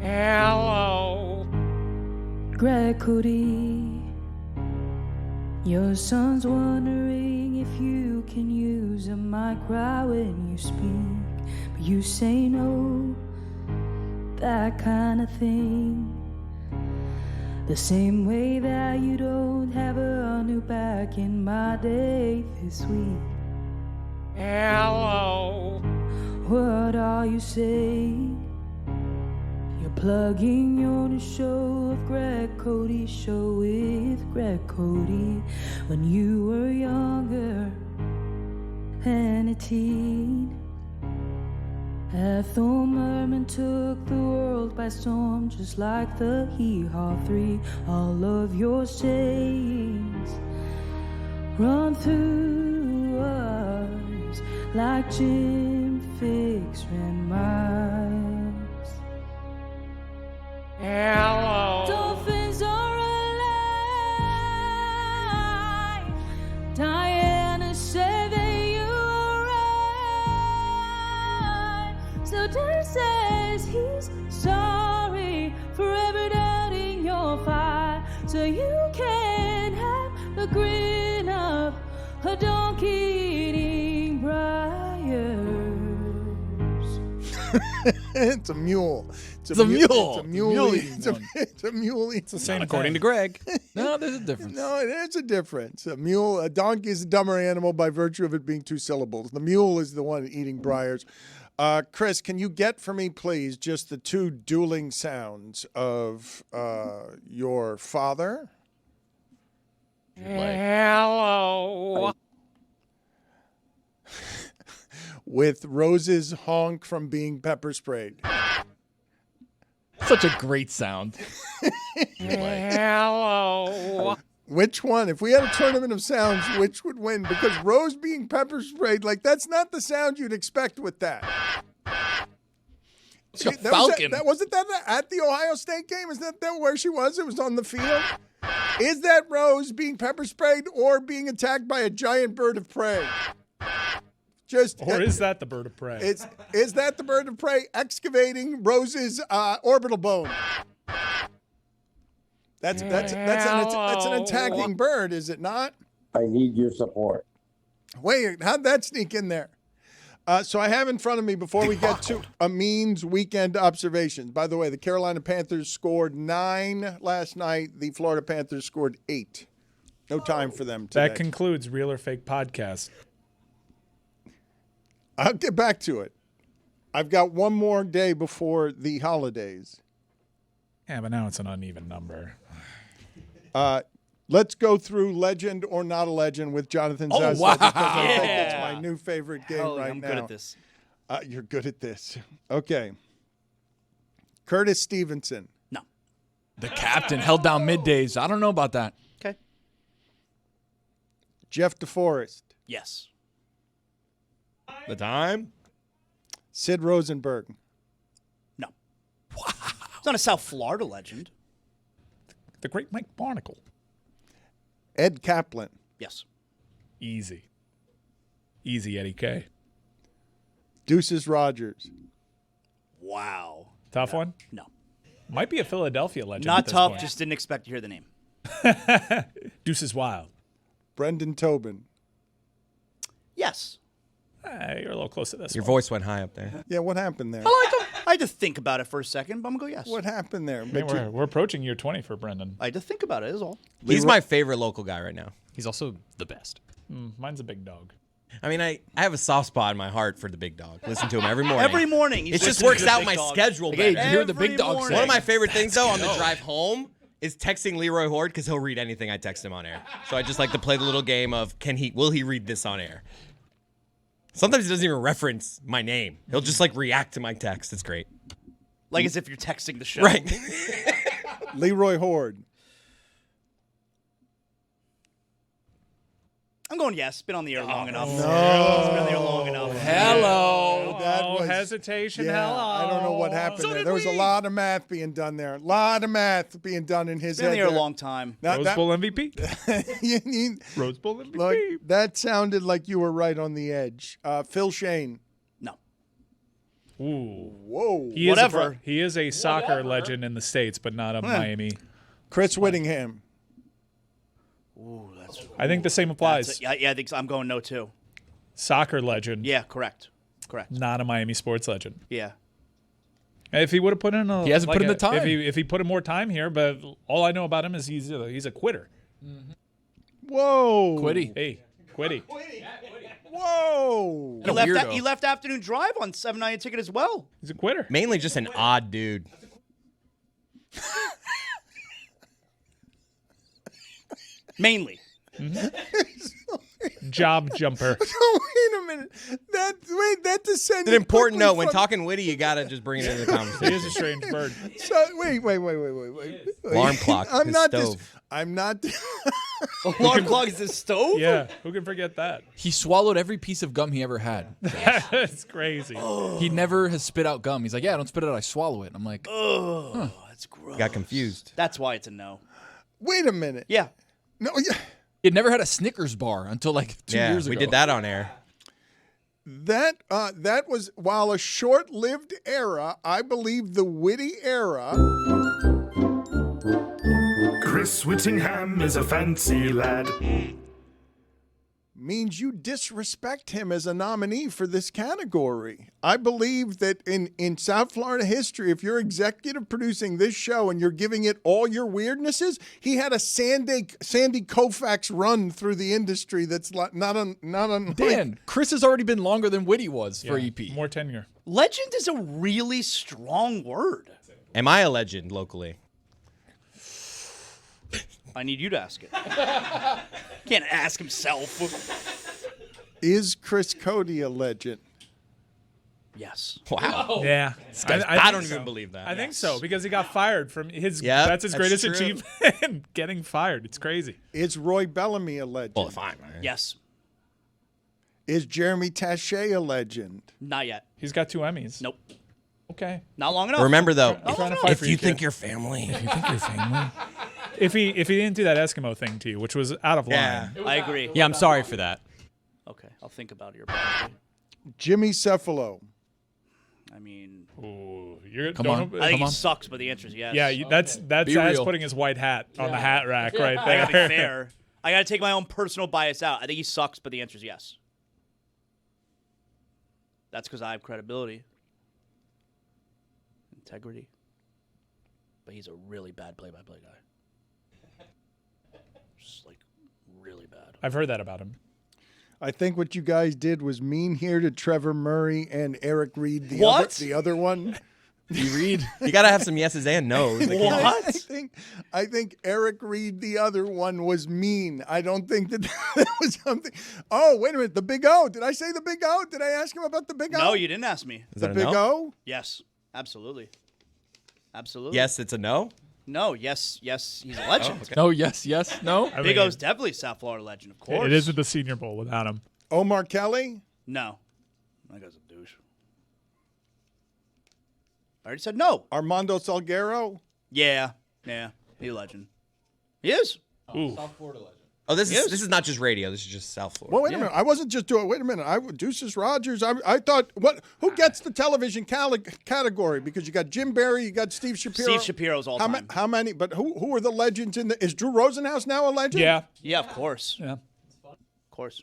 Hello. Greg Cody, your son's wondering if you can use a mic right when you speak, but you say no, that kind of thing. The same way that you don't have a new back in my day this week. Hello. What are you saying? You're plugging your new show of Greg Cody's Show with Greg Cody when you were younger and a teen. Ethel Merman took the world by storm just like the Hee-Haw 3. All of your sayings run through us like Jim Fix ran miles. Hello. Dolphins are alive. Diana said that you were right. So Dan says he's sorry for ever doubting your fight. So you can have the grin of a donkey eating briars. It's a mule. It's a mule. It's a mule. It's It's a mule. It's the same according to Greg. No, there's a difference. No, there's a difference. A donkey is a dumber animal by virtue of it being two syllables. The mule is the one eating briars. Chris, can you get for me, please, just the two dueling sounds of your father? Hello. With Rose's honk from being pepper sprayed. Such a great sound. Hello. Which one? If we had a tournament of sounds, which would win? Because Rose being pepper sprayed, like, that's not the sound you'd expect with that. It's a falcon. Wasn't that at the Ohio State game? Is that where she was? It was on the field? Is that Rose being pepper sprayed or being attacked by a giant bird of prey? Or is that the bird of prey? Is that the bird of prey excavating Rose's orbital bone? That's an attacking bird, is it not? I need your support. Wait, how'd that sneak in there? So I have in front of me, before we get to Amin's weekend observations. By the way, the Carolina Panthers scored 9 last night. The Florida Panthers scored 8. No time for them today. That concludes Real or Fake Podcast. I'll get back to it. I've got one more day before the holidays. Yeah, but now it's an uneven number. Let's go through Legend or Not a Legend with Jonathan Oh, Zazza. wow. Because I think it's my new favorite game right I'm now. good at this. You're good at this. Okay. Curtis Stevenson. No. The captain held down middays. I don't know about that. Okay. Jeff DeForest. Yes. The time? Sid Rosenberg. No. Wow. It's not a South Florida legend. The great Mike Barnacle. Ed Kaplan. Yes. Easy. Easy, Eddie K. Deuces Rogers. Wow. Tough one? No. Might be a Philadelphia legend. Not at this tough. point. Just didn't expect to hear the name. Deuces Wild. Brendan Tobin. Yes. You're a little close to this Your one. voice went high up there. Yeah, what happened there? I had to think about it for a second, but I'm going to go yes. What happened there? Man, we're approaching year 20 for Brendan. I had to think about it, is all. He's my favorite local guy right now. He's also the best. Mine's a big dog. I mean, I have a soft spot in my heart for the big dog. Listen to him every morning. Every morning. It just works out my schedule Hey, better. did you hear the big dog morning. say? One of my favorite things, though, on the drive home is texting Leroy Horde because he'll read anything I text him on air. So I just like to play the little game of will he read this on air? Sometimes he doesn't even reference my name. He'll just like react to my text. It's great. Like as if you're texting the show. Right. Leroy Horde. I'm going yes. Been on the air long enough. No. It's been on the air long enough. Hello. That was hesitation. Yeah, Hello. I don't know what happened there. There was a lot of math being done there. A lot of math being done in his Been on head the air a there. long time. Rose Bowl MVP. Rose Bowl MVP. Look, that sounded like you were right on the edge. Phil Shane. No. Ooh. Whoa. He is a soccer legend in the States, but not of Miami. Chris Whittingham. Ooh, that's. I think the same applies. Yeah, I think so. I'm going no too. Soccer legend. Yeah, correct. Not a Miami sports legend. Yeah. If he would have put in He hasn't put in the time. If he put in more time here, but all I know about him is he's a quitter. Whoa. Quiddy. Hey, Quiddy. Whoa. He left afternoon drive on 790 ticket as well. He's a quitter. Mainly just an odd dude. Mainly. Job jumper. Wait a minute. That descended. It's an important quickly note. When from- talking witty, you gotta just bring it into the He conversation. is a strange bird. So, wait. Alarm clock. I'm his not stove. I'm not. Alarm clock is the stove? Yeah, who can forget that? He swallowed every piece of gum he ever had. That's crazy. He never has spit out gum. He's like, yeah, I don't spit it out, I swallow it. I'm like, Oh, that's gross. Got confused. That's why it's a no. Wait a minute. Yeah. No. Yeah. he had never had a Snickers bar until like 2 years ago. we did that on air. That was, while a short-lived era, I believe the witty era. Chris Whittingham is a fancy lad. Means you disrespect him as a nominee for this category. I believe that in South Florida history, if you're executive producing this show and you're giving it all your weirdnesses, he had a Sandy Koufax run through the industry that's not on. Dan, Chris has already been longer than Whitty was for EP. More tenure. Legend is a really strong word. Am I a legend locally? I need you to ask it. Can't ask himself. Is Chris Cody a legend? Yes. Wow. Yeah. I don't think even so. believe that. I think so because he got fired from his. Yeah, that's his that's greatest true. achievement. Getting fired. It's crazy. Is Roy Bellamy a legend? Well, fine. Man. Yes. Is Jeremy Taché a legend? Not yet. He's got 2 Emmys. Nope. Okay. Not long enough. Remember though, I'm trying to fight if for you you, think kid. your family, If he didn't do that Eskimo thing to you, which was out of line. Yeah. I agree. Yeah, I'm sorry for that. Okay, I'll think about it. Probably. Jimmy Cephalo. I mean, Ooh, you're Come on. I think Come on. he sucks, but the answer is yes. Yeah, that's Be as real. putting his white hat on the hat rack right I gotta there. be fair. I gotta take my own personal bias out. I think he sucks, but the answer is yes. That's because I have credibility, integrity. But he's a really bad play-by-play guy. Just like really bad. I've heard that about him. I think what you guys did was mean here to Trevor Murray and Eric Reed. The other one. You read? you gotta have some yeses and nos. Like, I think Eric Reed, the other one, was mean. I don't think that was something. Oh, wait a minute. The Big O. Did I say the Big O? Did I ask him about the Big O? No, you didn't ask me. Is The that a Big no? O? Yes, absolutely. Absolutely. Yes, it's a no. No, yes, he's a legend. okay. No, yes, no. I Big mean, O's definitely South Florida legend, of course. It isn't the Senior Bowl without him. Omar Kelly? No. That guy's a douche. I already said no. Armando Salguero? Yeah, he's a legend. He is. Ooh. Oh, this Yes. is not just radio. This is just South Florida. Well, wait a minute. I wasn't just doing. Wait a minute. Deuces Rogers. I thought what? Who gets the television category? Because you got Jim Barry, you got Steve Shapiro. Steve Shapiro's all time. How many? But who are the legends in the? Is Drew Rosenhaus now a legend? Yeah. Yeah, of course. Yeah. Of course.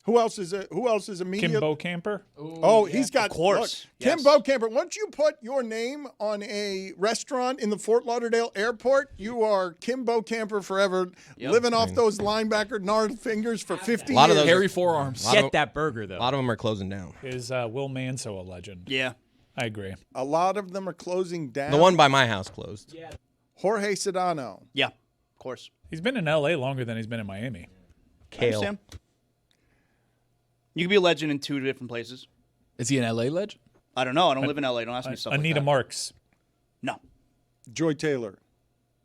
Who else is a media? Kimbo Camper. Oh, he's got. Of course. Look, Yes. Kimbo Camper. Once you put your name on a restaurant in the Fort Lauderdale airport, you are Kimbo Camper forever, living off those linebacker gnarled fingers for 50 A lot of years. those Hairy forearms. Get that burger, though. A lot of them are closing down. Is Will Manso a legend? Yeah. I agree. A lot of them are closing down. The one by my house closed. Jorge Sedano. Yeah, of course. He's been in L.A. longer than he's been in Miami. I Kale. understand. You can be a legend in 2 different places. Is he an LA legend? I don't know. I don't live in LA. Don't ask me stuff Anita like that. Marks. No. Joy Taylor.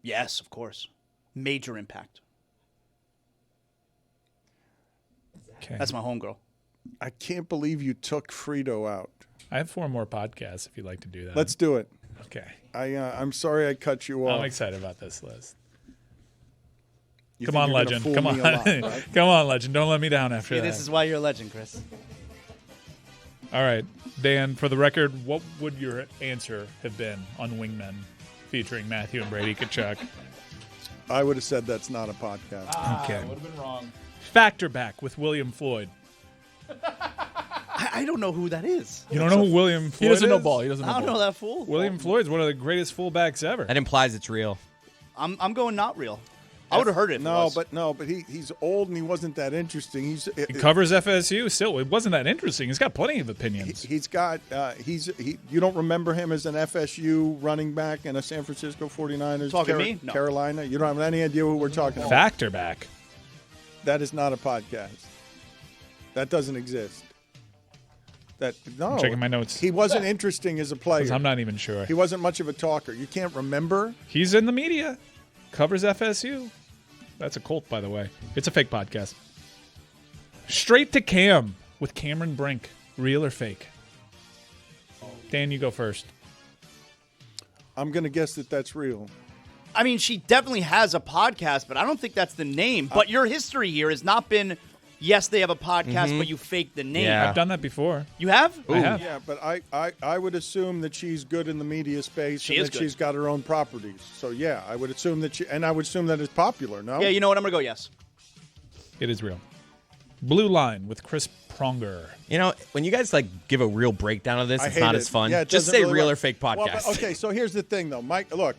Yes, of course. Major impact. Okay. That's my homegirl. I can't believe you took Frito out. I have 4 more podcasts if you'd like to do that. Let's do it. Okay. I'm sorry I cut you off. I'm excited about this list. You Come think on, you're gonna legend. fool Come me on. a lot, right? Come on, legend. Don't let me down after See, that. this is why you're a legend, Chris. All right, Dan, for the record, what would your answer have been on Wingmen featuring Matthew and Brady Kachuk? I would have said that's not a podcast. Okay. Would have been wrong. Factor Back with William Floyd. I don't know who that is. You don't know who William Floyd is? He doesn't know ball. He doesn't know I don't ball. know that fool. William Floyd's one of the greatest fullbacks ever. That implies it's real. I'm going not real. I would have heard it. If it was. But he's old and he wasn't that interesting. He covers FSU still. It wasn't that interesting. He's got plenty of opinions. You don't remember him as an FSU running back and a San Francisco 49ers, Talking to me? No. Carolina? You don't have any idea who we're talking about. Factor Back. That is not a podcast. That doesn't exist. I'm checking my notes. He wasn't interesting as a player. 'Cause I'm not even sure. He wasn't much of a talker. You can't remember? He's in the media. Covers FSU. That's a cult, by the way. It's a fake podcast. Straight to Cam with Cameron Brink. Real or fake? Dan, you go first. I'm going to guess that that's real. I mean, she definitely has a podcast, but I don't think that's the name. But your history here has not been, yes, they have a podcast, but you faked the name. Yeah. I've done that before. You have? I have. Yeah, but I would assume that she's good in the media space She and is that good. she's got her own properties. So, yeah, I would assume that I would assume that it's popular, no? Yeah, you know what? I'm going to go yes. It is real. Blue Line with Chris Pronger. You know, when you guys give a real breakdown of this, I it's hate not it. as fun. Yeah, it Just doesn't say really real work. or fake Well, podcast. but, okay, so here's the thing, though. Mike, look,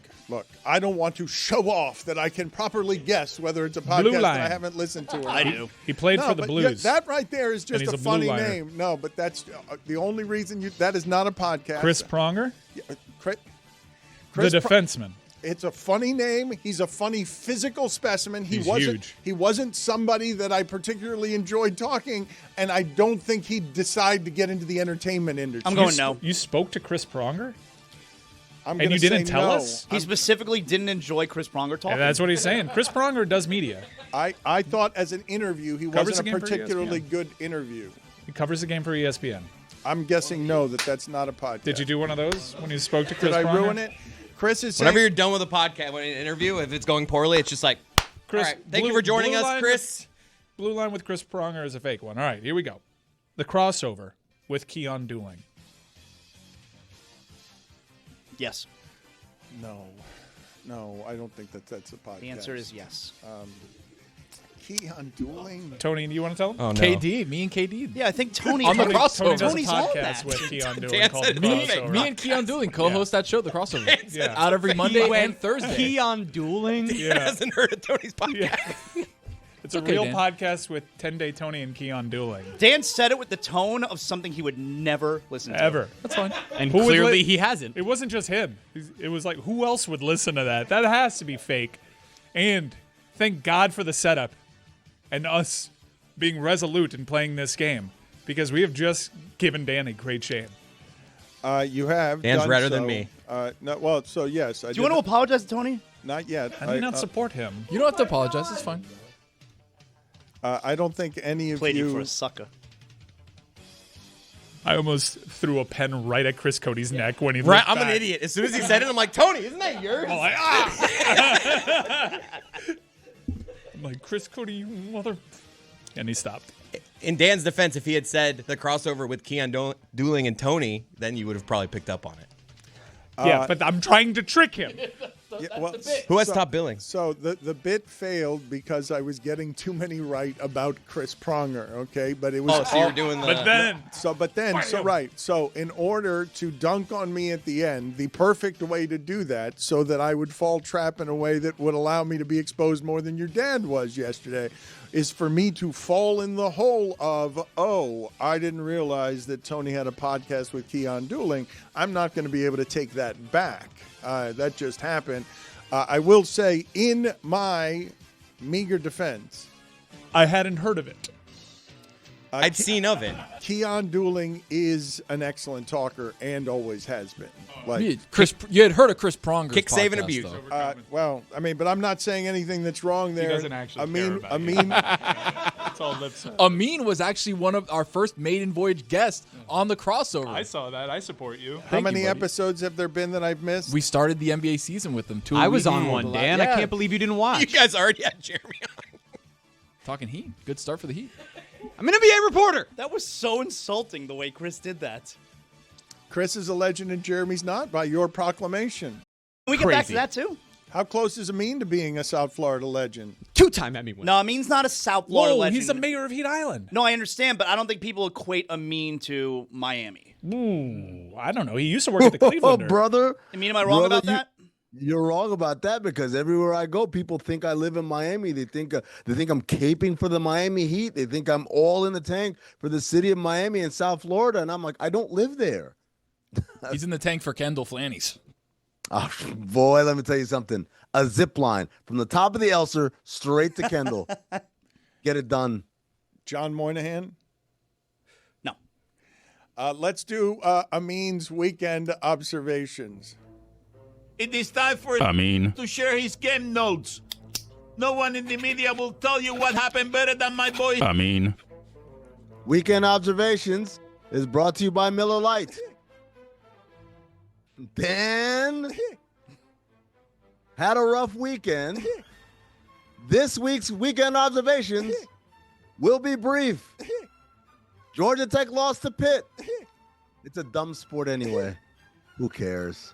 I don't want to show off that I can properly guess whether it's a podcast that Line. I haven't listened to. Or I not. do. He played No, for the but Blues. that right there is just he's a a blue funny liner. name. No, but that's the only reason that is not a podcast. Chris Pronger, Chris the defenseman. It's a funny name. He's a funny physical specimen. He's wasn't huge. He wasn't somebody that I particularly enjoyed talking, and I don't think he'd decide to get into the entertainment industry. I'm going no. You spoke to Chris Pronger? I'm And gonna you didn't say tell no. us? He specifically didn't enjoy Chris Pronger talking. And that's what he's saying. Chris Pronger does media. I thought as an interview, he Covers wasn't the a game for particularly ESPN. good interview. He covers the game for ESPN. I'm guessing no, that's not a podcast. Did you do one of those when you spoke to Chris Did I Pronger? ruin it? Chris is saying, Whenever you're done with a podcast, when an interview, if it's going poorly, it's just Chris, all right, thank you for joining Blue us, Line Chris. Blue Line with Chris Pronger is a fake one. All right, here we go. The crossover with Keon Dooling. Yes. no, I don't think that's a podcast. The answer is yes. Keon Dooling. Tony, do you want to tell him? Oh, no. KD, me and KD. Yeah, I think Tony. On the Tony crossover. does a Tony's on podcast that. with Keon Dooling Dan called said The it's Crossover. Me and Keon Dooling co-host that show, The Crossover. Yeah. Out every Monday and Thursday. Keon Dueling. He hasn't heard of Tony's podcast. Yeah. It's a okay, real Dan. podcast with 10-Day Tony and Keon Dooling. Dan said it with the tone of something he would never listen to. Ever. That's fine. And Who would clearly li- he hasn't. It wasn't just him. It was like, who else would listen to that? That has to be fake. And thank God for the setup and us being resolute in playing this game, because we have just given Dan a great shame. You have. Dan's done redder so. than me. No, well, so yes. Do you want to apologize to Tony? Not yet. I did not support him. You don't have to apologize. It's fine. I don't think any of Played you you. for a sucker. I almost threw a pen right at Chris Cody's neck when he Right, looked I'm an back. idiot. As soon as he said it, I'm like, Tony, isn't that yours? I'm like, ah! I'm like, Chris Cody, you mother... And he stopped. In Dan's defense, if he had said the crossover with Keon Dooling and Tony, then you would have probably picked up on it. Yeah, but I'm trying to trick him. Yeah, well, Who has top billing? So the bit failed because I was getting too many right about Chris Pronger. Okay, but it was. Oh, so you were doing the... But then... So in order to dunk on me at the end, the perfect way to do that, so that I would fall trap in a way that would allow me to be exposed more than your dad was yesterday, is for me to fall in the hole of, oh, I didn't realize that Tony had a podcast with Keon Dooling. I'm not going to be able to take that back. That just happened. I will say, in my meager defense, I hadn't heard of it. I'd seen of it. Keon Dooling is an excellent talker and always has been. Like, You had heard of Chris Pronger's Kick, save, and podcast, abuse. though. well, I mean, but I'm not saying anything that's wrong there. doesn't actually care about Amin, It's all lip service. Amin was actually one of our first maiden voyage guests on the crossover. I saw that. I support you. how you, many buddy. episodes have there been that I've missed? We started the NBA season with them. I was on one, Dan. I can't believe you didn't watch. You guys already had Jeremy on. Talking Heat. Good start for the Heat. I'm an NBA reporter. That was so insulting the way Chris did that. Chris is a legend and Jeremy's not by your proclamation. Can we get back to that too? How close is Amin to being a South Florida legend? 2-time Emmy winner. No, Amin's not a South Florida Whoa, legend. he's the mayor of Heat Island. No, I understand, but I don't think people equate Amin to Miami. Ooh, I don't know. He used to work at the Cleveland. Brother. Amin, am I wrong about that? You're wrong about that because everywhere I go, people think I live in Miami. They think I'm caping for the Miami Heat. They think I'm all in the tank for the city of Miami and South Florida, and I'm like, I don't live there. He's in the tank for Kendall Flannies. Oh, boy, let me tell you something. A zip line from the top of the Elser straight to Kendall. Get it done. John Moynihan? No. Let's do Amin's weekend observations. It is time for Amin. to share his game notes. No one in the media will tell you what happened better than my boy. Amin. Weekend Observations is brought to you by Miller Lite. Dan had a rough weekend. This week's Weekend Observations will be brief. Georgia Tech lost to Pitt. It's a dumb sport anyway. Who cares?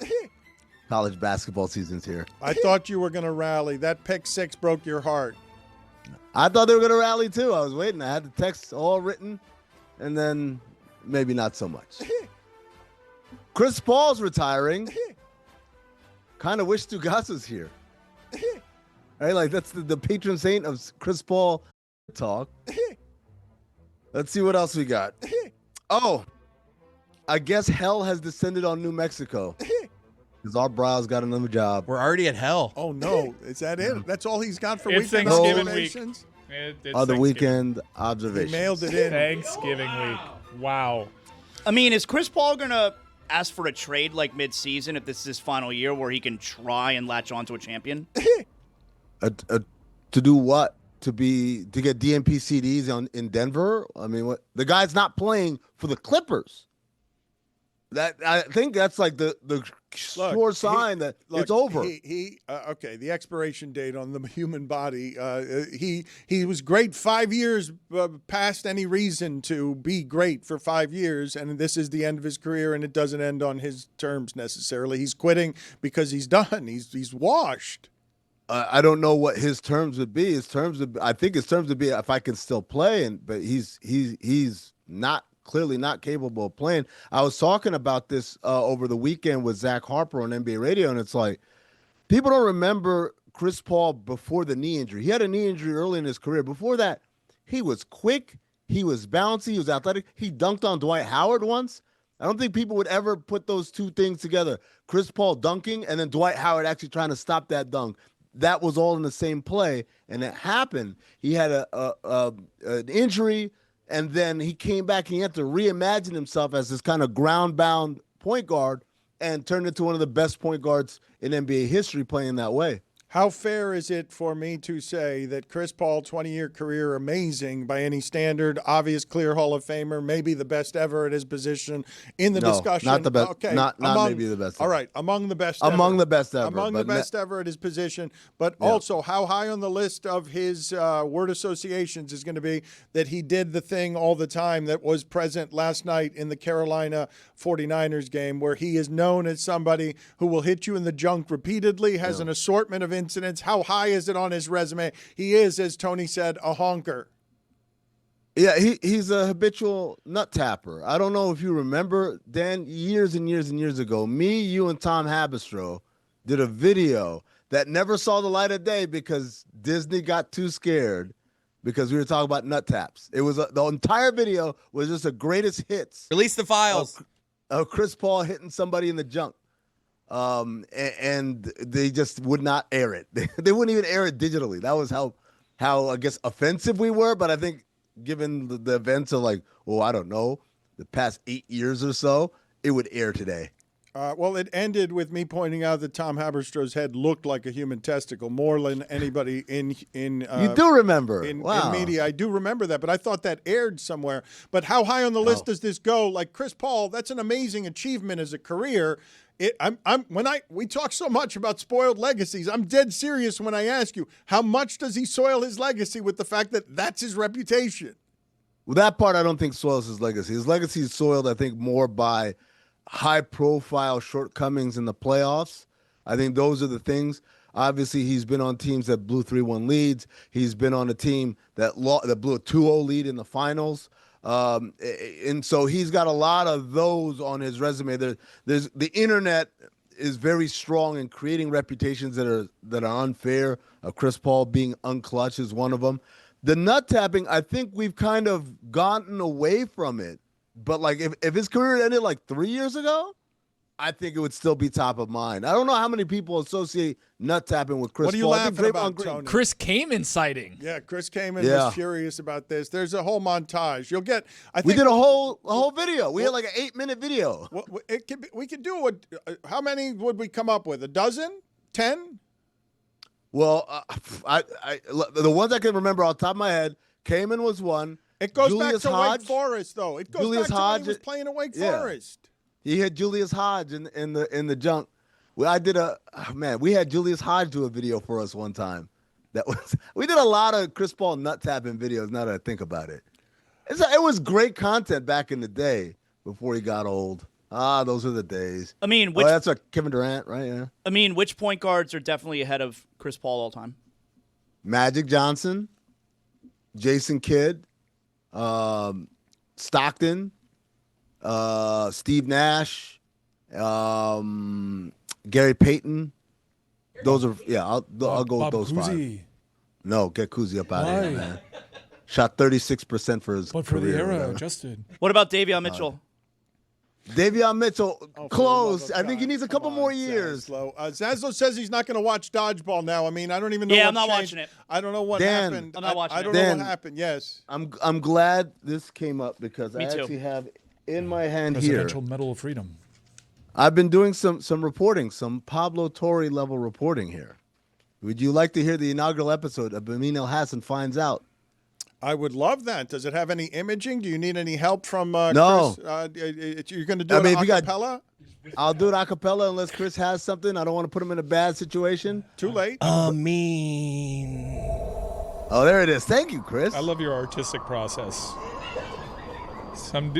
College basketball season's here. I thought you were going to rally. That pick six broke your heart. I thought they were going to rally too. I was waiting. I had the text all written, and then maybe not so much. Chris Paul's retiring. Kind of wish Stugotz was here. Right? Like, that's the patron saint of Chris Paul talk. Let's see what else we got. Oh, I guess hell has descended on New Mexico. Because our brows got another job. We're already at hell. Oh, no. Is that it? That's all he's got for It's weekend Thanksgiving observations? It's Other Thanksgiving. weekend He observations. mailed it in. Thanksgiving week. Wow. I mean, is Chris Paul going to ask for a trade like mid-season if this is his final year where he can try and latch on to a champion? To do what? To get DNP CDs in Denver? I mean, what? The guy's not playing for the Clippers. That I think that's like the sure sign that it's over. Okay, the expiration date on the human body. He was great 5 years past any reason to be great for 5 years, and this is the end of his career, and it doesn't end on his terms necessarily. He's quitting because he's done. He's washed. I don't know what his terms would be. I think his terms would be if I can still play, but he's not. Clearly not capable of playing. I was talking about this over the weekend with Zach Harper on NBA radio, and it's like people don't remember Chris Paul before the knee injury. He had a knee injury early in his career. Before that, he was quick, he was bouncy, he was athletic. He dunked on Dwight Howard once. I don't think people would ever put those two things together. Chris Paul dunking and then Dwight Howard actually trying to stop that dunk. That was all in the same play, and it happened. He had an injury, and then he came back and he had to reimagine himself as this kind of ground-bound point guard and turned into one of the best point guards in NBA history playing that way. How fair is it for me to say that Chris Paul, 20-year career, amazing by any standard, obvious, clear Hall of Famer, maybe the best ever at his position in the discussion? Not the best. Okay, not maybe the best. All right, among the best. Among the best ever. Among the best ever at his position, but also how high on the list of his word associations is going to be that he did the thing all the time that was present last night in the Carolina 49ers game, where he is known as somebody who will hit you in the junk repeatedly, has an assortment of incidents. How high is it on his resume? He is, as Tony said, a honker. Yeah, he's a habitual nut tapper. I don't know if you remember, Dan, years and years and years ago, me, you, and Tom Habistro did a video that never saw the light of day because Disney got too scared because we were talking about nut taps. It was the entire video was just the greatest hits. Release the files. Of Chris Paul hitting somebody in the junk. And they just would not air it. They wouldn't even air it digitally. That was how I guess offensive we were. But I think given the events of I don't know, the past 8 years or so, it would air today. Well, it ended with me pointing out that Tom Haberstro's head looked like a human testicle more than anybody in you do remember in wow. media. I do remember that, but I thought that aired somewhere. But how high on the list does this go? Like Chris Paul, that's an amazing achievement as a career. We talk so much about spoiled legacies. I'm dead serious when I ask you, how much does he soil his legacy with the fact that that's his reputation? Well, that part I don't think soils his legacy. His legacy is soiled, I think, more by high-profile shortcomings in the playoffs. I think those are the things. Obviously, he's been on teams that blew 3-1 leads. He's been on a team that blew a 2-0 lead in the finals. And so he's got a lot of those on his resume. There's the internet is very strong in creating reputations that are unfair. Chris Paul being unclutch is one of them. The nut tapping, I think we've kind of gotten away from it. But like if his career ended like 3 years ago, I think it would still be top of mind. I don't know how many people associate nut tapping with Chris Paul. What are you laughing about, Tony? Chris Kaman sighting. Yeah, Chris Kaman was furious about this. There's a whole montage. You'll get. We did a whole video. We had like an 8-minute video. We could do how many would we come up with? A dozen? 10? Well, the ones I can remember off the top of my head, Kaman was one. It goes Julius back to Hodge, Wake Forest, though. It goes Julius back to Hodge, when he was playing at Wake yeah. Forest. He had Julius Hodge in the junk. Well, we had Julius Hodge do a video for us one time. We did a lot of Chris Paul nut tapping videos. Now that I think about it, it was great content back in the day before he got old. Those are the days. I mean, that's what Kevin Durant, right? Yeah. I mean, which point guards are definitely ahead of Chris Paul all time? Magic Johnson, Jason Kidd, Stockton, Steve Nash, Gary Payton. Those are I'll go with those Cousy. 5. No, get Cousy up out of here, man. Shot 36% for his But for the career. era, Justin. What about Davion Mitchell? Davion Mitchell, close. of I think he God. needs a couple more years. Zaslow says he's not going to watch dodgeball now. I mean, I don't even know. Yeah, what I'm not changed. watching it. I don't know what Dan, happened. I'm not watching I it. don't Dan, know what happened. Yes. I'm glad this came up because Me I too. actually have in my hand here. Presidential Medal of Freedom. I've been doing some reporting, some Pablo Torre level reporting here. Would you like to hear the inaugural episode of Amin Elhassan Finds Out? I would love that. Does it have any imaging? Do you need any help from No. Chris? You're going to do it if a you got- cappella? I'll do it a cappella unless Chris has something. I don't want to put him in a bad situation. Too late. Amin. Oh, there it is. Thank you, Chris. I love your artistic process. Some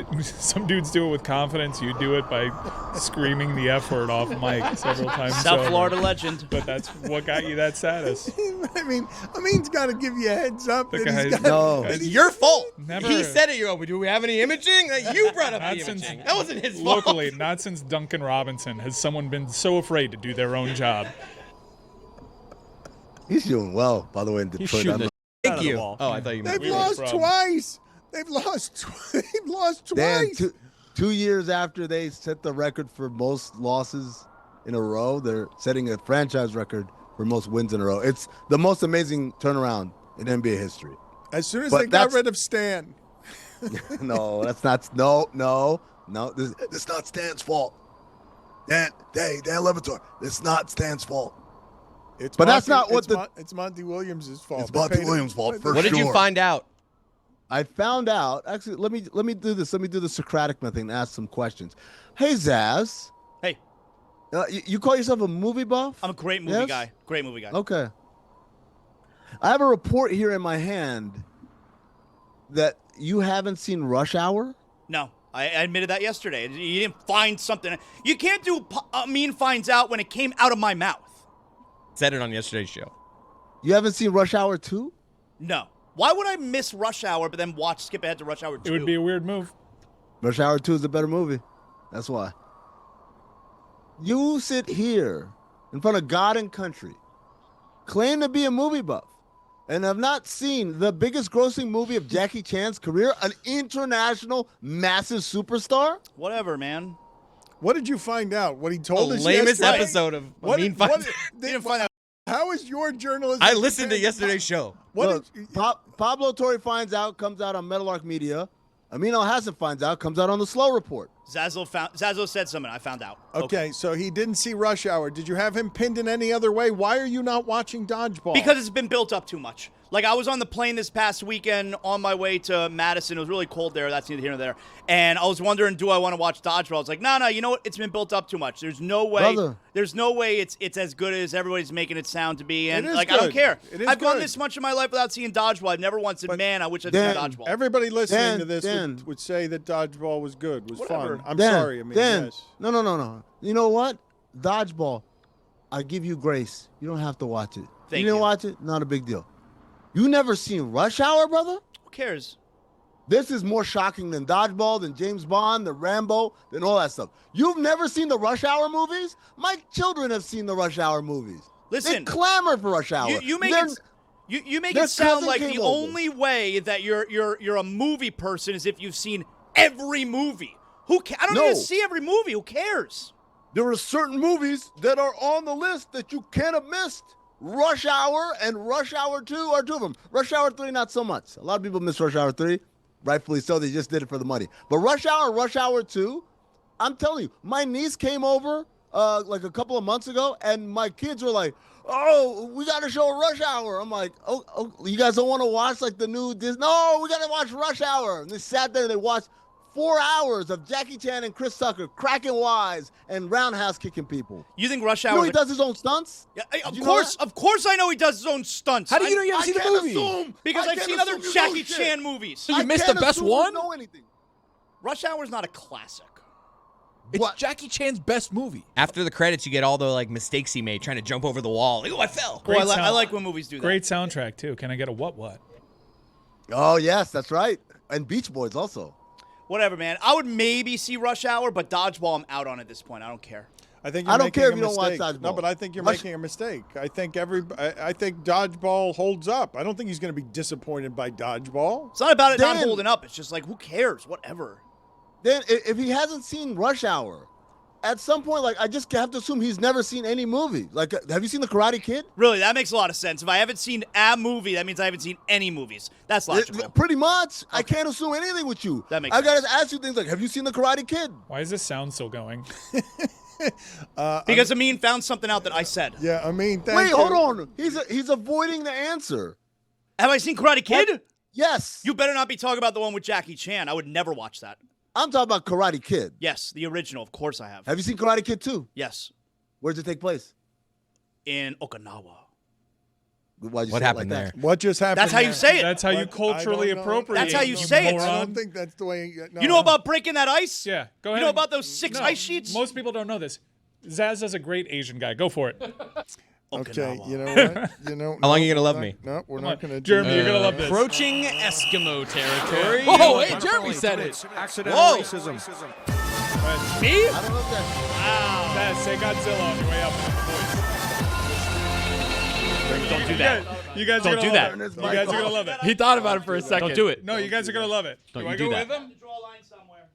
dudes do it with confidence. You do it by screaming the F word off mic several times. South over. Florida legend. But that's what got you that status. I mean, Amin's got to give you a heads up. The that he's guy- got, No. that It's he- your fault. Never. He said it. You go, do we have any imaging? You brought up Not the since- imaging. That wasn't his fault. Locally, not since Duncan Robinson has someone been so afraid to do their own job. He's doing well, by the way, in He's Detroit. shooting I'm it. Thank out of the you. ball. Oh, I thought you meant They've Weird lost problem. twice. They've lost Dan, twice. 2 years after they set the record for most losses in a row, they're setting a franchise record for most wins in a row. It's the most amazing turnaround in NBA history. As soon as But they got that's- rid of Stan. No, that's not. No. This is not Stan's fault. Dan Le Batard. It's not Stan's fault. It's But that's not what it's Monty Williams' fault. It's They Monty paid him- Williams' fault, for What did you sure. find out? I found out. Actually, let me do this. Let me do the Socratic method and ask some questions. Hey, Zaz. Hey, You call yourself a movie buff? I'm a great movie Yes? guy. Great movie guy. Okay. I have a report here in my hand that you haven't seen Rush Hour. No, I admitted that yesterday. You didn't find something. You can't do Amin Finds Out when it came out of my mouth. Said it on yesterday's show. You haven't seen Rush Hour 2? No. Why would I miss Rush Hour but then skip ahead to Rush Hour 2? It would be a weird move. Rush Hour 2 is a better movie. That's why. You sit here in front of God and country, claim to be a movie buff, and have not seen the biggest grossing movie of Jackie Chan's career, an international massive superstar? Whatever, man. What did you find out? What he The told us lamest yesterday? episode of What Amin did- what Finds did- Out. Didn't find out. How is your journalism? I listened to compared yesterday's show. What Look, did you- Pablo Torre Finds Out comes out on Meadowlark Media. Amin Elhassan Finds Out comes out on the Slow Report. Zazzle said something. I found out. Okay, so he didn't see Rush Hour. Did you have him pinned in any other way? Why are you not watching Dodgeball? Because it's been built up too much. Like, I was on the plane this past weekend on my way to Madison. It was really cold there. That's neither here nor there. And I was wondering, do I want to watch Dodgeball? I was like, no, you know what? It's been built up too much. There's no way. Brother. There's no way it's as good as everybody's making it sound to be. And, It is like, I don't good. care. It is I've gone good. this much in my life without seeing Dodgeball. I've never once said, man, I wish I'd seen Dodgeball. Everybody listening Dan, to this Dan. would say that Dodgeball was good, was Whatever. fun. I'm Dan, sorry, I mean, Dan, yes. no. You know what? Dodgeball. I give you grace. You don't have to watch it. Thank you didn't you. watch it? Not a big deal. You never seen Rush Hour, brother? Who cares? This is more shocking than Dodgeball, than James Bond, than Rambo, than all that stuff. You've never seen the Rush Hour movies? My children have seen the Rush Hour movies. Listen, they clamor for Rush Hour. You make They're- it. You make their it sound cousin like came the over. only way that you're a movie person is if you've seen every movie. I don't No. even see every movie. Who cares? There are certain movies that are on the list that you can't have missed. Rush Hour and Rush Hour 2 are two of them. Rush Hour 3, not so much. A lot of people miss Rush Hour 3. Rightfully so. They just did it for the money. But Rush Hour 2, I'm telling you, my niece came over like a couple of months ago, and my kids were like, oh, we got to show Rush Hour. I'm like, oh, you guys don't want to watch like the new Disney? No, we got to watch Rush Hour. And they sat there and they watched 4 hours of Jackie Chan and Chris Tucker cracking wise and roundhouse kicking people. You think Rush You Hour? know he does his own stunts? Yeah, Did of you know course, that? of course, I know he does his own stunts. How do you know you haven't I seen the can't movie? assume. Because I I've can't seen other assume you know Jackie shit. Chan movies. So you I missed can't the best assume you one? know anything. Rush Hour is not a classic. It's What? Jackie Chan's best movie. After the credits, you get all the like mistakes he made trying to jump over the wall. Like, oh, I fell. Boy, I sound- like when movies do that. Great soundtrack too. Can I get a what? Oh, yes, that's right. And Beach Boys also. Whatever, man. I would maybe see Rush Hour, but Dodgeball, I'm out on at this point. I don't care. I think you're I don't making care a if you don't watch mistake. No, Dodgeball. but I think you're Rush- making a mistake. I think I think Dodgeball holds up. I don't think he's going to be disappointed by Dodgeball. It's not about it not Dan- holding up. It's just like, who cares? Whatever. Then if he hasn't seen Rush Hour, at some point, like, I just have to assume he's never seen any movie. Like, have you seen The Karate Kid? Really, that makes a lot of sense. If I haven't seen a movie, that means I haven't seen any movies. That's logical. Pretty much. I can't assume anything with you. That makes I gotta sense. ask you things like, have you seen The Karate Kid? Why is this sound still going? Because Amin found something out that I said. Yeah, I mean, thank Wait, you. hold on. He's avoiding the answer. Have I seen Karate Kid? Yes. You better not be talking about the one with Jackie Chan. I would never watch that. I'm talking about Karate Kid. Yes, the original. Of course I have. Have you seen Karate Kid 2? Yes. Where does it take place? In Okinawa. Why'd you What say it happened like there? that? What just happened? That's how you there? say it. That's how you What? culturally I don't know. appropriate. That's how you you say it. I moron. don't think that's the way. No. You know about breaking that ice? Yeah, go You ahead. know and- about those 6 No, ice sheets? Most people don't know this. Zaz is a great Asian guy. Go for it. Okay, Okinawa. you know what? You know. How long are you no, gonna love we're me? not- No, we're Come not on. going to. Jeremy, you're gonna love this. Approaching Eskimo territory. Oh, hey, Jeremy said it. Accidental Whoa. racism. Me? I don't know if that. Zaz, say Godzilla on your way up. Don't do that. You guys Don't are gonna do love that. it. You guys are gonna love it. He thought about it for a second. Don't do it. No, you guys are gonna love it. Don't do you I do go that. with him? Draw a line somewhere.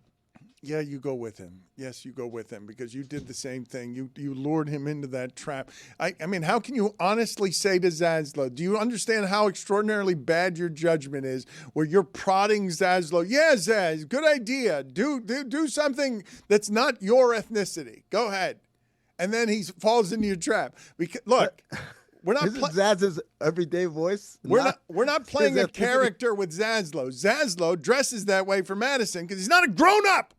Yeah, you go with him. Yes, you go with him because you did the same thing. You lured him into that trap. I mean, how can you honestly say to Zaslow, do you understand how extraordinarily bad your judgment is where you're prodding Zaslow? Yeah, Zaz, good idea. Do something that's not your ethnicity. Go ahead. And then he falls into your trap. Because, look, we're not This is Zaz's everyday voice. we're not playing his a ethnicity. character with Zaslow. Zaslow dresses that way for Madison because he's not a grown up.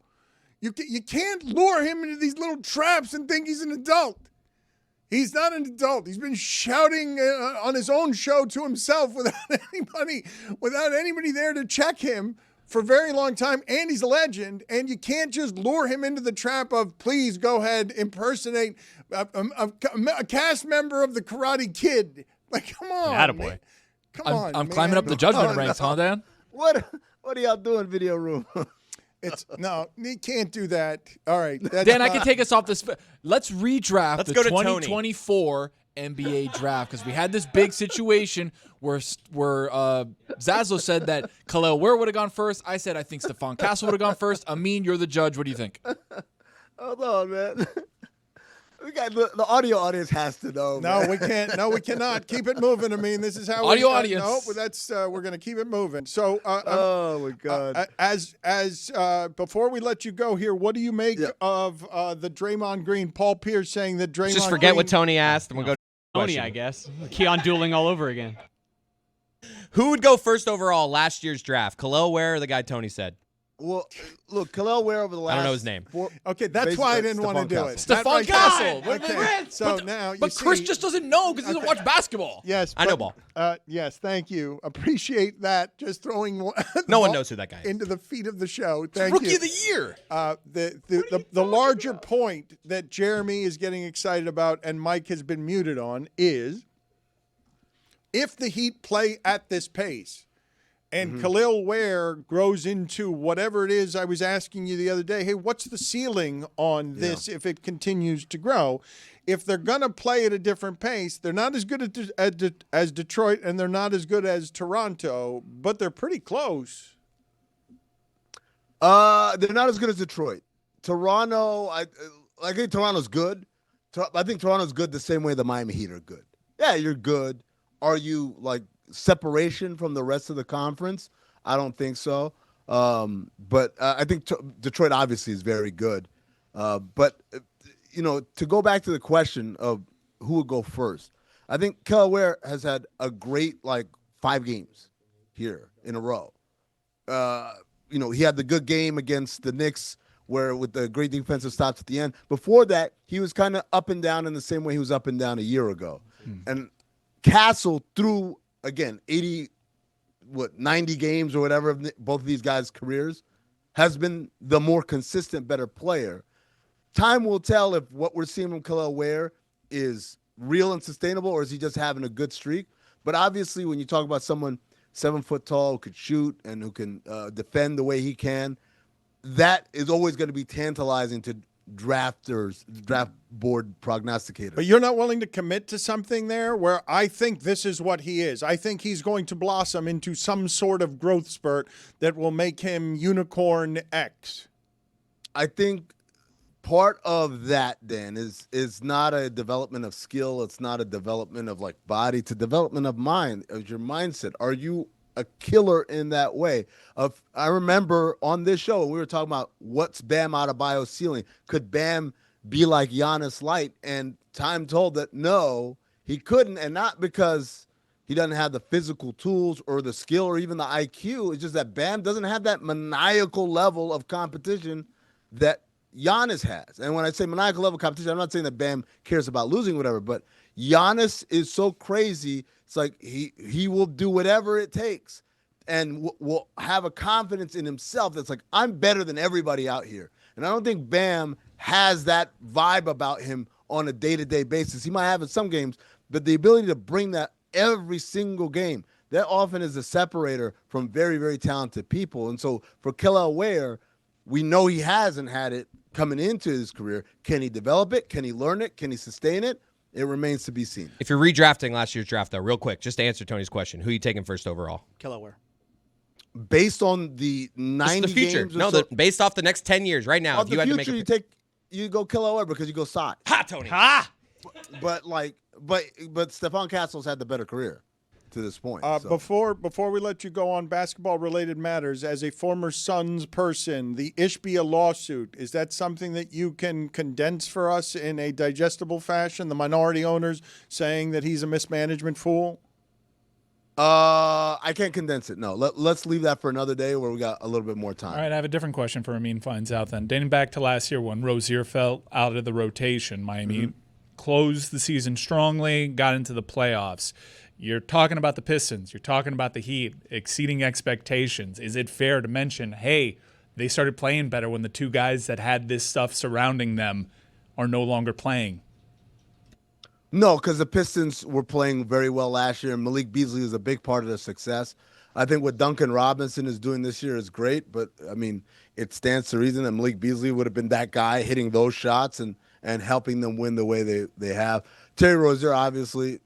You can't lure him into these little traps and think he's an adult. He's not an adult. He's been shouting on his own show to himself without anybody there to check him for a very long time. And he's a legend. And you can't just lure him into the trap of, please go ahead, impersonate a cast member of the Karate Kid. Like, come on. Attaboy. Man. Come I'm, on, I'm climbing man. up the judgment Oh, ranks, no. huh, Dan? What are y'all doing, video room? No, he can't do that. All right. That's Dan, I can take us off this. Let's redraft Let's the go to Tony. 2024 NBA draft because we had this big situation where Zaslow said that Khalil Ware would have gone first. I said I think Stephon Castle would have gone first. Amin, you're the judge. What do you think? Hold on, man. We got the audio audience has to know. No, man. we can't. No, we cannot. Keep it moving. I mean, this is how Audio we, audience. No, but that's we're going to keep it moving. So, Oh my God. as before we let you go here, what do you make Yeah. of the Draymond Green? Paul Pierce saying that Draymond. Just forget Green, what Tony asked, and we'll go. To Tony, question. I guess. Keon dueling all over again. Who would go first overall last year's draft? Khalil Ware or the guy Tony said? Well, look, Khalil Ware over the last. I don't know his name. Okay, that's why I didn't want to do it. Stephon Castle. Okay. So now, but Chris just doesn't know because he doesn't watch basketball. Yes, I know ball. Yes, thank you. Appreciate that. Just throwing no one knows who that guy is. Into the feet of the show. Thank Rookie you. of the year. The larger point that Jeremy is getting excited about and Mike has been muted on is if the Heat play at this pace and Khalil Ware grows into whatever it is I was asking you the other day, hey, what's the ceiling on this if it continues to grow? If they're going to play at a different pace, they're not as good as Detroit and they're not as good as Toronto, but they're pretty close. They're not as good as Detroit. Toronto, I think Toronto's good. I think Toronto's good the same way the Miami Heat are good. Yeah, you're good. Are you like separation from the rest of the conference? I don't think so. But I think Detroit obviously is very good. But to go back to the question of who would go first, I think Khalil Ware has had a great 5 games here in a row. He had the good game against the Knicks where with the great defensive stops at the end. Before that, he was kind of up and down in the same way he was up and down a year ago. And Castle threw, again, 90 games or whatever of both of these guys' careers, has been the more consistent, better player. Time will tell if what we're seeing from Khalil Ware is real and sustainable or is he just having a good streak. But obviously, when you talk about someone 7 foot tall who could shoot and who can defend the way he can, that is always going to be tantalizing to draft board prognosticators. But you're not willing to commit to something there where I think this is what he is. I think he's going to blossom into some sort of growth spurt that will make him unicorn X. I think part of that, Dan, is not a development of skill. It's not a development of body. It's a development of mind, of your mindset. Are you a killer in that way? I remember on this show we were talking about what's Bam Adebayo's ceiling. Could Bam be like Giannis Light? And time told that no, he couldn't, and not because he doesn't have the physical tools or the skill or even the IQ. It's just that Bam doesn't have that maniacal level of competition that Giannis has. And when I say maniacal level of competition, I'm not saying that Bam cares about losing, whatever, but Giannis is so crazy. It's like he will do whatever it takes and will have a confidence in himself that's like, I'm better than everybody out here. And I don't think Bam has that vibe about him on a day-to-day basis. He might have in some games, but the ability to bring that every single game, that often is a separator from very, very talented people. And so for Khalil Ware, we know he hasn't had it coming into his career. Can he develop it? Can he learn it? Can he sustain it? It remains to be seen. If you're redrafting last year's draft, though, real quick, just to answer Tony's question, who are you taking first overall? Khalil Ware. Based on the 90 the future. games, Based off the next 10 years, right now. If you had to make you go Khalil Ware because you go size. Ha, Tony. Ha! But Stephon Castle's had the better career to this point. Before we let you go on basketball-related matters, as a former Suns person, the Ishbia lawsuit, is that something that you can condense for us in a digestible fashion? The minority owners saying that he's a mismanagement fool? I can't condense it. No, let's leave that for another day where we got a little bit more time. All right, I have a different question for Amin finds out then. Dating back to last year when Rozier fell out of the rotation, Miami closed the season strongly, got into the playoffs. You're talking about the Pistons. You're talking about the Heat exceeding expectations. Is it fair to mention, hey, they started playing better when the two guys that had this stuff surrounding them are no longer playing? No, because the Pistons were playing very well last year, and Malik Beasley is a big part of their success. I think what Duncan Robinson is doing this year is great, but, I mean, it stands to reason that Malik Beasley would have been that guy hitting those shots and helping them win the way they have. Terry Rozier, obviously,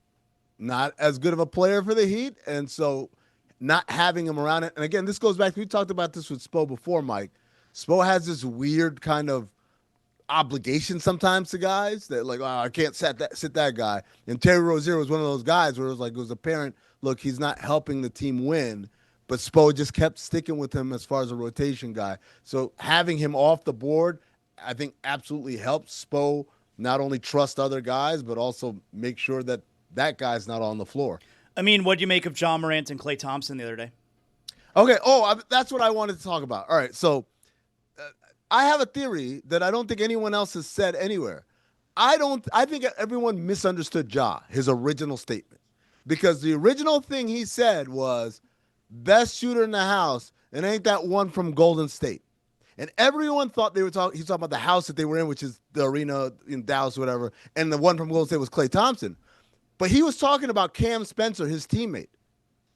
not as good of a player for the Heat, and so not having him around it. And again, this goes back, we talked about this with Spo before, Mike. Spo has this weird kind of obligation sometimes to guys that I can't sit that guy. And Terry Rozier was one of those guys where it was apparent, look, he's not helping the team win, but Spo just kept sticking with him as far as a rotation guy. So having him off the board, I think absolutely helps Spo not only trust other guys, but also make sure that guy's not on the floor. I mean, what do you make of John Morant and Klay Thompson the other day? Okay. That's what I wanted to talk about. All right. So I have a theory that I don't think anyone else has said anywhere. I think everyone misunderstood Ja, his original statement, because the original thing he said was best shooter in the house, and ain't that one from Golden State. And everyone thought he was talking about the house that they were in, which is the arena in Dallas or whatever, and the one from Golden State was Klay Thompson. But he was talking about Cam Spencer, his teammate.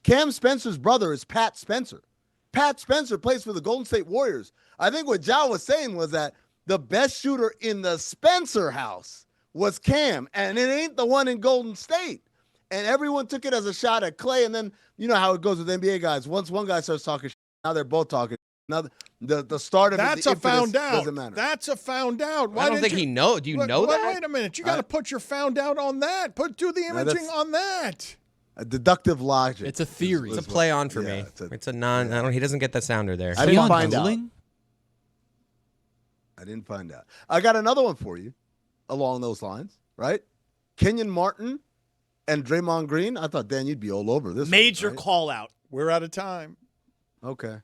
Cam Spencer's brother is Pat Spencer. Pat Spencer plays for the Golden State Warriors. I think what Ja was saying was that the best shooter in the Spencer house was Cam, and it ain't the one in Golden State. And everyone took it as a shot at Klay, and then you know how it goes with NBA guys. Once one guy starts talking shit, now they're both talking. Now the start of That's it, a found out. doesn't matter. That's a found out. Why I don't think he know. Do you know that? Wait a minute. You got to put your found out on that. Do the imaging on that. A deductive logic. It's a theory. It's a play on for me. It's a non. I don't. He doesn't get the sounder there. I didn't find out. I didn't find out. I got another one for you along those lines, right? Kenyon Martin and Draymond Green. I thought, Dan, you'd be all over this. Major one, right? call out. We're out of time. Okay.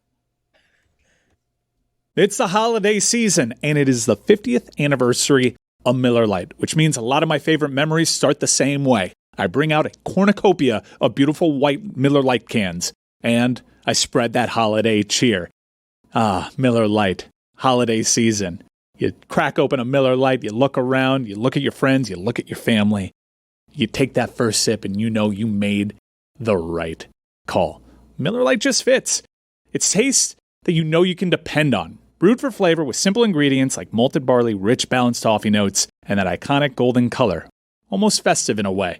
It's the holiday season, and it is the 50th anniversary of Miller Lite, which means a lot of my favorite memories start the same way. I bring out a cornucopia of beautiful white Miller Lite cans, and I spread that holiday cheer. Ah, Miller Lite, holiday season. You crack open a Miller Lite, you look around, you look at your friends, you look at your family. You take that first sip, and you know you made the right call. Miller Lite just fits. It's taste that you know you can depend on. Brewed for flavor with simple ingredients like malted barley, rich balanced toffee notes, and that iconic golden color. Almost festive in a way.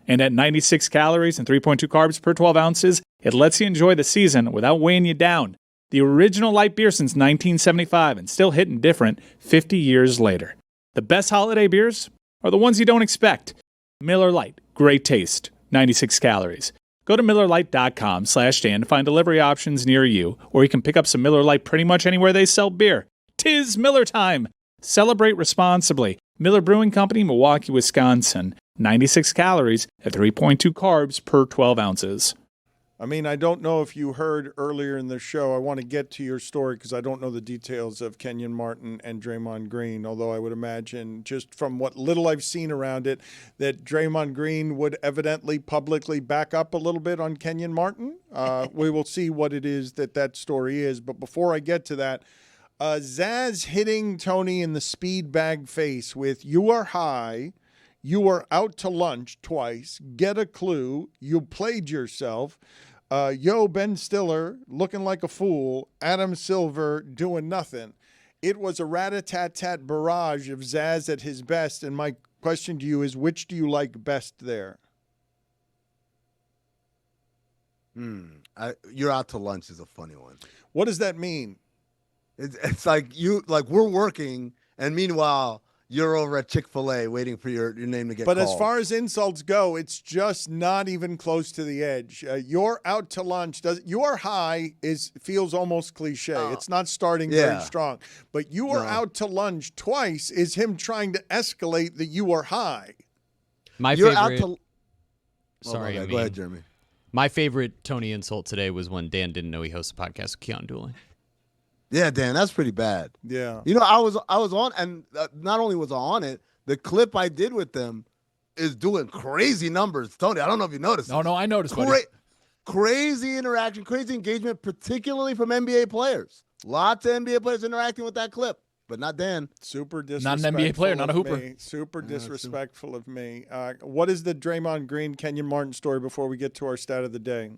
And at 96 calories and 3.2 carbs per 12 ounces, it lets you enjoy the season without weighing you down. The original light beer since 1975 and still hitting different 50 years later. The best holiday beers are the ones you don't expect. Miller Lite, great taste, 96 calories. Go to MillerLite.com/Dan to find delivery options near you, or you can pick up some Miller Lite pretty much anywhere they sell beer. 'Tis Miller time! Celebrate responsibly. Miller Brewing Company, Milwaukee, Wisconsin. 96 calories at 3.2 carbs per 12 ounces. I mean, I don't know if you heard earlier in the show. I want to get to your story because I don't know the details of Kenyon Martin and Draymond Green, although I would imagine, just from what little I've seen around it, that Draymond Green would evidently publicly back up a little bit on Kenyon Martin. We will see what it is that story is. But before I get to that, Zaz hitting Tony in the speed bag face with "You are high, you are out to lunch twice, get a clue, you played yourself. Yo, Ben Stiller, looking like a fool. Adam Silver, doing nothing." It was a rat-a-tat-tat barrage of Zaz at his best, and my question to you is, which do you like best there? You're out to lunch is a funny one. What does that mean? It's like we're working, and meanwhile you're over at Chick-fil-A waiting for your name to get called. But as far as insults go, it's just not even close to the edge. You're out to lunch. You are high feels almost cliche. It's not starting very strong. But you are out to lunch twice is him trying to escalate that you are high. You're out to. Sorry, go ahead, Jeremy. My favorite Tony insult today was when Dan didn't know he hosts a podcast with Keon Dooley. Yeah, Dan, that's pretty bad. Yeah. You know, I was on, and not only was I on it, the clip I did with them is doing crazy numbers. Tony, I don't know if you noticed. No, I noticed. Buddy. Crazy interaction, crazy engagement, particularly from NBA players. Lots of NBA players interacting with that clip, but not Dan. Super disrespectful. Not an NBA player, not a hooper. Super disrespectful of me. What is the Draymond Green, Kenyon Martin story before we get to our stat of the day?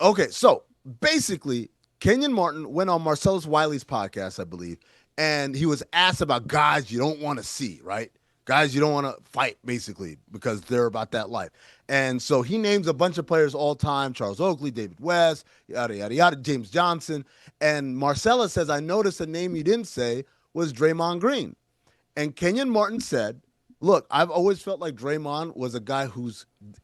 Okay, so basically, Kenyon Martin went on Marcellus Wiley's podcast, I believe, and he was asked about guys you don't want to see, right? Guys you don't want to fight, basically, because they're about that life. And so he names a bunch of players all time: Charles Oakley, David West, yada, yada, yada, James Johnson. And Marcellus says, I noticed a name you didn't say was Draymond Green. And Kenyon Martin said, look, I've always felt like Draymond was a guy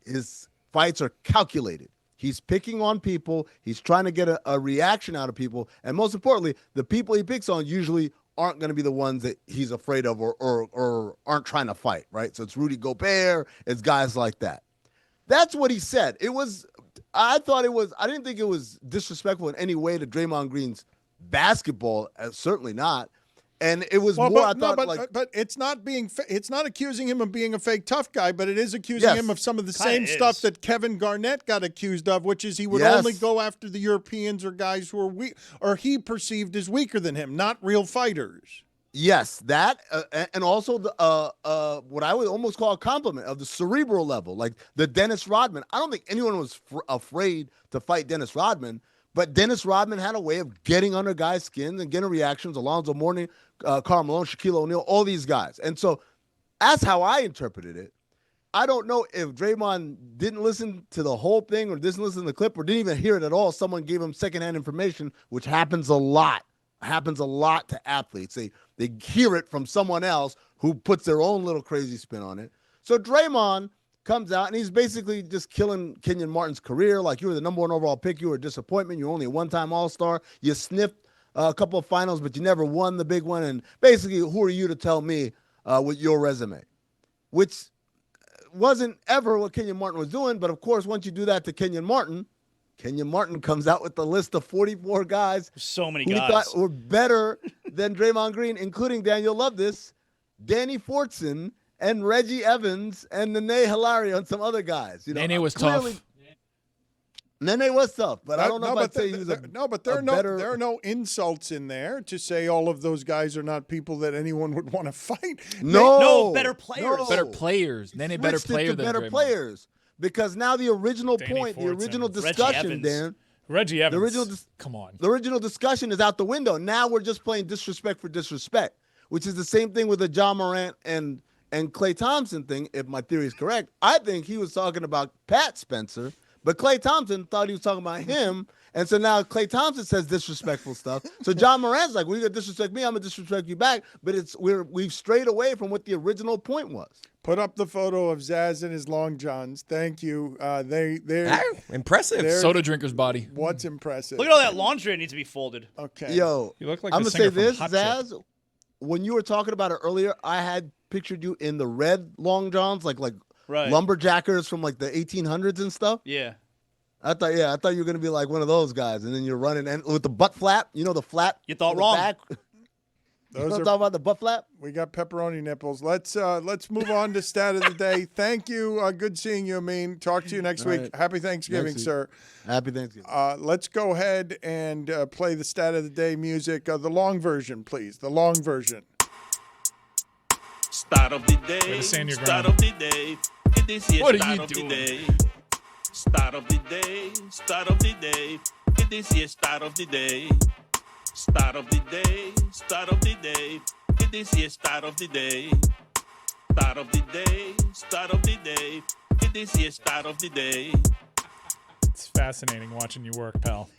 his fights are calculated. He's picking on people. He's trying to get a reaction out of people. And most importantly, the people he picks on usually aren't going to be the ones that he's afraid of or aren't trying to fight, right? So it's Rudy Gobert. It's guys like that. That's what he said. I didn't think it was disrespectful in any way to Draymond Green's basketball. Certainly not. And it was but it's not it's not accusing him of being a fake tough guy, but it is accusing him of some of the same stuff that Kevin Garnett got accused of, which is he would only go after the Europeans or guys who are weak, or he perceived as weaker than him, not real fighters. Yes, that and also the what I would almost call a compliment of the cerebral level, like the Dennis Rodman. I don't think anyone was afraid to fight Dennis Rodman, but Dennis Rodman had a way of getting under guys' skins and getting reactions. Alonzo Mourning, Karl Malone, Shaquille O'Neal, all these guys. And so that's how I interpreted it. I don't know if Draymond didn't listen to the whole thing or didn't listen to the clip or didn't even hear it at all. Someone gave him secondhand information, which happens a lot. Happens a lot to athletes. They hear it from someone else who puts their own little crazy spin on it. So Draymond comes out, and he's basically just killing Kenyon Martin's career. Like, you were the number 1 overall pick. You were a disappointment. You were only a one-time All-Star. You sniffed a couple of finals, but you never won the big one. And basically, who are you to tell me with your resume? Which wasn't ever what Kenyon Martin was doing. But, of course, once you do that to Kenyon Martin comes out with the list of 44 guys. So many who guys thought were better than Draymond Green, including, Dan, you'll love this, Danny Fortson and Reggie Evans and Nene Hilario and some other guys. Nene was tough. Nene was tough, but I don't know if I'd say he was there are no insults in there to say all of those guys are not people that anyone would want to fight. No, better players. No. Better players. Nene better player than better Draymond. players. Because now the original point, the original discussion, Dan. Reggie Evans. The original come on. The original discussion is out the window. Now we're just playing disrespect for disrespect, which is the same thing with the John Morant and Klay Thompson thing, if my theory is correct. I think he was talking about Pat Spencer, but Klay Thompson thought he was talking about him. And so now Klay Thompson says disrespectful stuff. So John Morant's like, well, you're going to disrespect me, I'm going to disrespect you back. But we've strayed away from what the original point was. Put up the photo of Zaz and his long johns. Thank you. They're impressive. Soda drinker's body. What's impressive? Look at all that laundry that needs to be folded. Okay. Yo, you look like I'm the going to say singer this, from Hot Zaz. Chip. When you were talking about it earlier, I had pictured you in the red long johns, like right. lumberjackers from like the 1800s and stuff. Yeah. I thought you were going to be like one of those guys, and then you're running and with the butt flap, the flap. You thought wrong. Back. Talking about the butt flap? We got pepperoni nipples. Let's move on to stat of the day. Thank you. Good seeing you, Amin. Talk to you next week. Right. Happy Thanksgiving, sir. Happy Thanksgiving. Let's go ahead and play the stat of the day music. The long version, please. The long version. Start of the day. Way to stand your Start ground. of the day. This is What are start you of doing? the day. Start of the day. Start of the day. This is start of the day. Start of the day. Start of the day. This is start of the day. Start of the day. Start of the day. This is start of the day. It's fascinating watching you work, pal.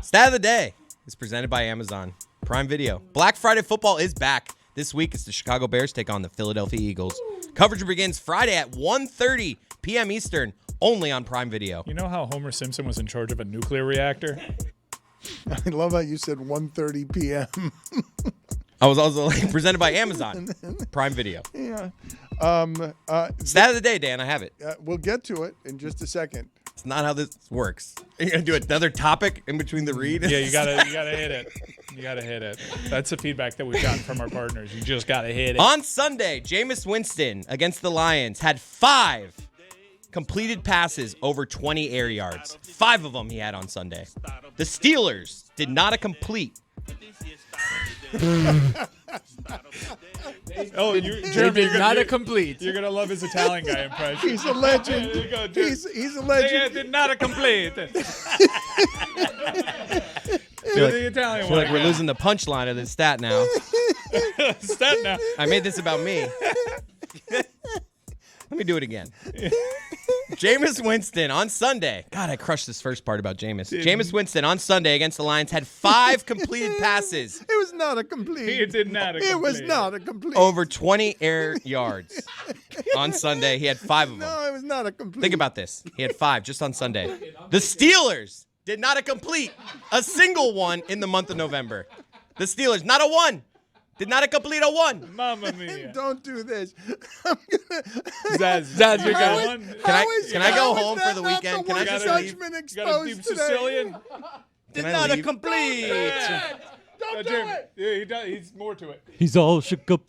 Stat of the day is presented by Amazon Prime Video. Black Friday football is back. This week, it's the Chicago Bears take on the Philadelphia Eagles. Coverage begins Friday at 1:30 p.m. Eastern, only on Prime Video. You know how Homer Simpson was in charge of a nuclear reactor? I love how you said 1:30 p.m. I was also presented by Amazon Prime Video. Yeah. Stat of the day, Dan. I have it. We'll get to it in just a second. It's not how this works. Are you gonna do another topic in between the read? Yeah, you gotta hit it. You gotta hit it. That's the feedback that we've gotten from our partners. You just gotta hit it. On Sunday, Jameis Winston against the Lions had 5 completed passes over 20 air yards. 5 of them he had on Sunday. The Steelers did not complete. Oh, Jeremy, not a complete. You're gonna love his Italian guy impression. He's a legend. There you go, He's a legend. Did not a complete. Do the Italian I feel one. like we're losing the punchline of this stat now. Stat now. I made this about me. Let me do it again. Jameis Winston on Sunday. God, I crushed this first part about Jameis. Jameis Winston on Sunday against the Lions had 5 completed passes. It was not a complete. It did not. It was not a complete. Over 20 air yards. On Sunday, he had 5 of them. No, it was not a complete. Think about this. He had 5 just on Sunday. The Steelers did not complete a single one in the month of November. The Steelers, not a one. Did not complete a 1. Mamma mia. Don't do this. Zaz, you're going. Can I go home for the weekend? Can I just leave? judgment You got a deep exposed today? Sicilian. Did Can I not leave? complete. Don't do Jim, it. yeah, he's more to it. He's all shook up